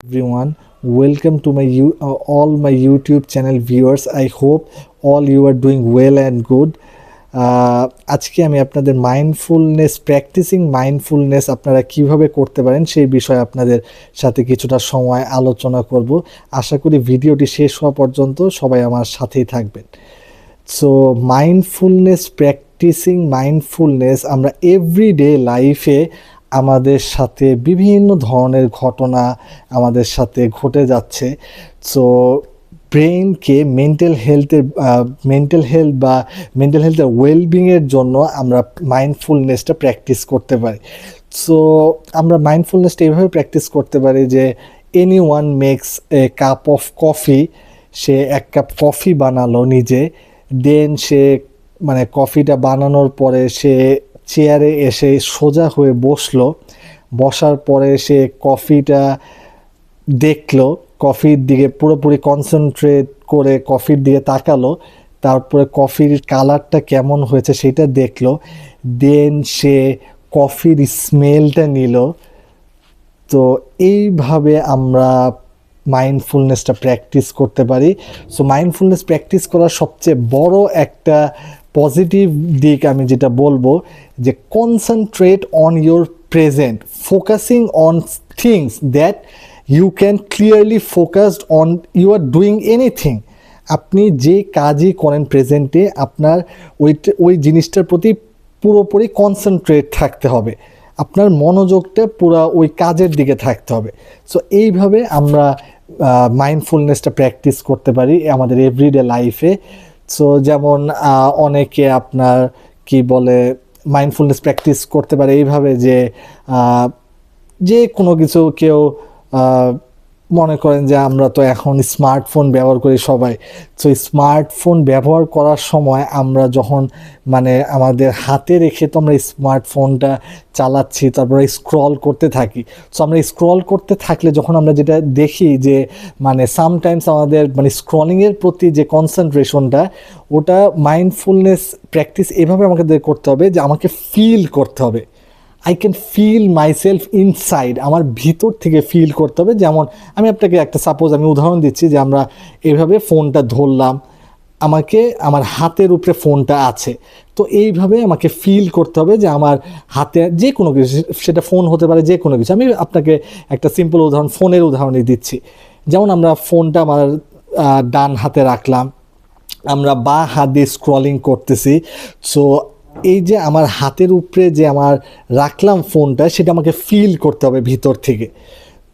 Everyone, welcome to all my YouTube channel viewers. I hope all you are doing well and good. আজকে আমি আপনাদের practising mindfulness আপনারা কিভাবে করতে পারেন সেই বিষয়ে আপনাদের সাথে কিছুটা সময় আলোচনা করব। আশা করি ভিডিওটি শেষ হওয়া পর্যন্ত সবাই আমার সাথেই থাকবেন। সো প্র্যাকটিসিং মাইন্ডফুলনেস আমরা এভরিডে লাইফে আমাদের সাথে বিভিন্ন ধরনের ঘটনা আমাদের সাথে ঘটে যাচ্ছে। সো ব্রেনকে মেন্টাল হেলথের ওয়েলবিংয়ের জন্য আমরা মাইন্ডফুলনেসটা প্র্যাকটিস করতে পারি। সো আমরা মাইন্ডফুলনেসটা এইভাবে প্র্যাকটিস করতে পারি যে anyone makes a cup of coffee, সে এক কাপ কফি বানালো নিজে, দেন সে কফিটা বানানোর পরে সে চেয়ারে এসে সোজা হয়ে বসার পরে সে কফিটা দেখলো, কফির দিকে পুরোপুরি কনসেন্ট্রেট করে কফির দিকে তাকালো, তারপরে কফির কালারটা কেমন হয়েছে সেটা দেখলো, দেন সে কফির স্মেলটা নিল। তো এইভাবে আমরা মাইন্ডফুলনেসটা প্র্যাকটিস করতে পারি। সো মাইন্ডফুলনেস প্র্যাকটিস করার সবচেয়ে বড় একটা পজিটিভ দিক আমি যেটা বলবো যে concentrate on your present, focusing on things that you can clearly focused on you are doing anything. আপনি যে কাজই করেন প্রেজেন্টে আপনার ওই জিনিসটার প্রতি পুরোপুরি কনসেন্ট্রেট থাকতে হবে, আপনার মনোযোগটা পুরো ওই কাজের দিকে থাকতে হবে। সো এইভাবে আমরা মাইন্ডফুলনেসটা প্র্যাকটিস করতে পারি আমাদের এভরিডে লাইফে। সো যেমন অনেকে আপনার কি বলে মাইন্ডফুলনেস প্র্যাকটিস করতে পারে এইভাবে যে কোনো কিছু কেউ মনে করেন যে আমরা তো এখন স্মার্টফোন ব্যবহার করি সবাই। সো স্মার্টফোন ব্যবহার করার সময় আমরা যখন আমাদের হাতে রেখে তো আমরা স্মার্টফোনটা চালাচ্ছি, তারপরে স্ক্রল করতে থাকি। সো আমরা স্ক্রল করতে থাকলে যখন আমরা যেটা দেখি যে সামটাইমস আমাদের স্ক্রলিংয়ের প্রতি যে কনসেন্ট্রেশনটা, ওটা মাইন্ডফুলনেস প্র্যাকটিস এভাবে আমাকে করতে হবে যে আমাকে ফিল করতে হবে। I can feel myself inside, আমার ভিতর থেকে ফিল করতে হবে। যেমন আমি আপনাকে একটা আমি উদাহরণ দিচ্ছি যে আমরা এইভাবে ফোনটা ধরলাম, আমার হাতের উপরে ফোনটা আছে, তো এইভাবে আমাকে ফিল করতে হবে যে আমার হাতে যে কোনো কিছু, সেটা ফোন হতে পারে যে কোনো কিছু। আমি আপনাকে একটা সিম্পল ফোনের উদাহরণই দিচ্ছি। যেমন আমরা ফোনটা আমার ডান হাতে রাখলাম, আমরা বাঁ হাত দিয়ে স্ক্রলিং করতেছি। সো এই যে আমার হাতের উপরে যে আমার রাখলাম ফোনটা, সেটা আমাকে ফিল করতে হবে ভিতর থেকে।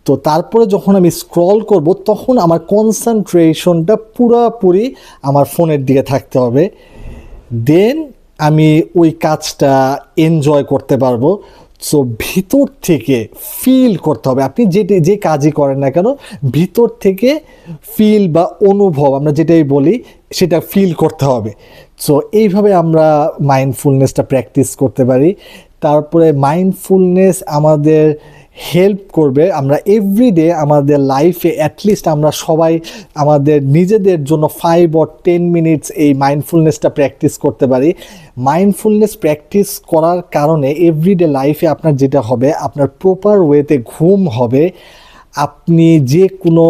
তো তারপরে যখন আমি স্ক্রল করব তখন আমার কনসেন্ট্রেশনটা পুরোপুরি আমার ফোনের দিকে থাকতে হবে, দেন আমি ওই কাজটা এনজয় করতে পারবো। সো ভিতর থেকে ফিল করতে হবে। আপনি যে কাজই করেন না কেন, ভিতর থেকে ফিল বা অনুভব আমরা যেটাই বলি সেটা ফিল করতে হবে। সো এইভাবে আমরা মাইন্ডফুলনেসটা প্র্যাকটিস করতে পারি। তারপরে মাইন্ডফুলনেস আমাদের হেল্প করবে, আমরা এভরিডে আমাদের লাইফে অ্যাটলিস্ট আমরা সবাই আমাদের নিজেদের জন্য 5 or 10 মিনিটস এই মাইন্ডফুলনেসটা প্র্যাকটিস করতে পারি। মাইন্ডফুলনেস প্র্যাকটিস করার কারণে এভরিডে লাইফে আপনার যেটা হবে, আপনার প্রপার ওয়েতে ঘুম হবে, আপনি যে কোনো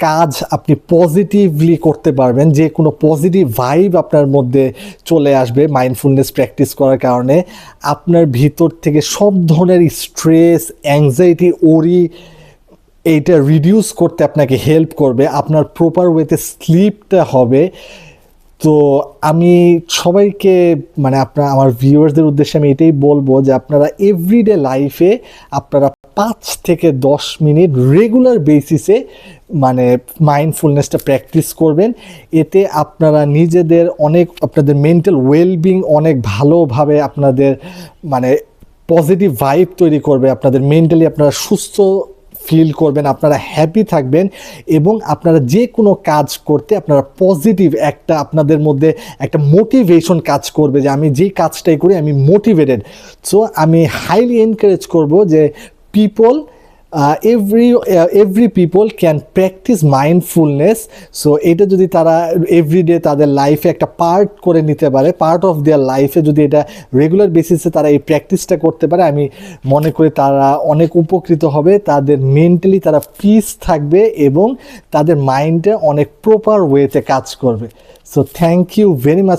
কাজ আপনি পজিটিভলি করতে পারবেন, যে কোনো পজিটিভ ভাইব আপনার মধ্যে চলে আসবে মাইন্ডফুলনেস প্র্যাকটিস করার কারণে। আপনার ভিতর থেকে সব ধরনের স্ট্রেস, অ্যাংজাইটি, ওরি এইটা রিডিউস করতে আপনাকে হেল্প করবে, আপনার প্রপার ওয়েতে স্লিপটা হবে। তো আমি সবাইকে আমার ভিউয়ার্সদের উদ্দেশ্যে আমি এটাই বলবো যে আপনারা এভরিডে লাইফে আপনারা 5 থেকে 10 মিনিট রেগুলার বেসিসে মাইন্ডফুলনেসটা প্র্যাকটিস করবেন। এতে আপনারা আপনাদের মেন্টাল ওয়েলবিং অনেক ভালোভাবে আপনাদের পজিটিভ ভাইব তৈরি করবে, আপনাদের মেন্টালি আপনারা সুস্থ ফিল করবেন, আপনারা হ্যাপি থাকবেন, এবং আপনারা যে কোনো কাজ করতে আপনারা পজিটিভ আপনাদের মধ্যে একটা মোটিভেশন কাজ করবে যে আমি যেই কাজটাই করি আমি মোটিভেটেড। সো আমি হাইলি এনকারেজ করব যে people every people can practise mindfulness. So এটা যদি তারা এভরিডে তাদের লাইফে একটা পার্ট করে নিতে পারে, পার্ট অফ দেয়ার লাইফে যদি এটা রেগুলার বেসিসে তারা এই প্র্যাকটিসটা করতে পারে, আমি মনে করি তারা অনেক উপকৃত হবে, তাদের মেন্টালি তারা পিস থাকবে এবং তাদের মাইন্ডে অনেক প্রপার ওয়েতে কাজ করবে। So thank you very much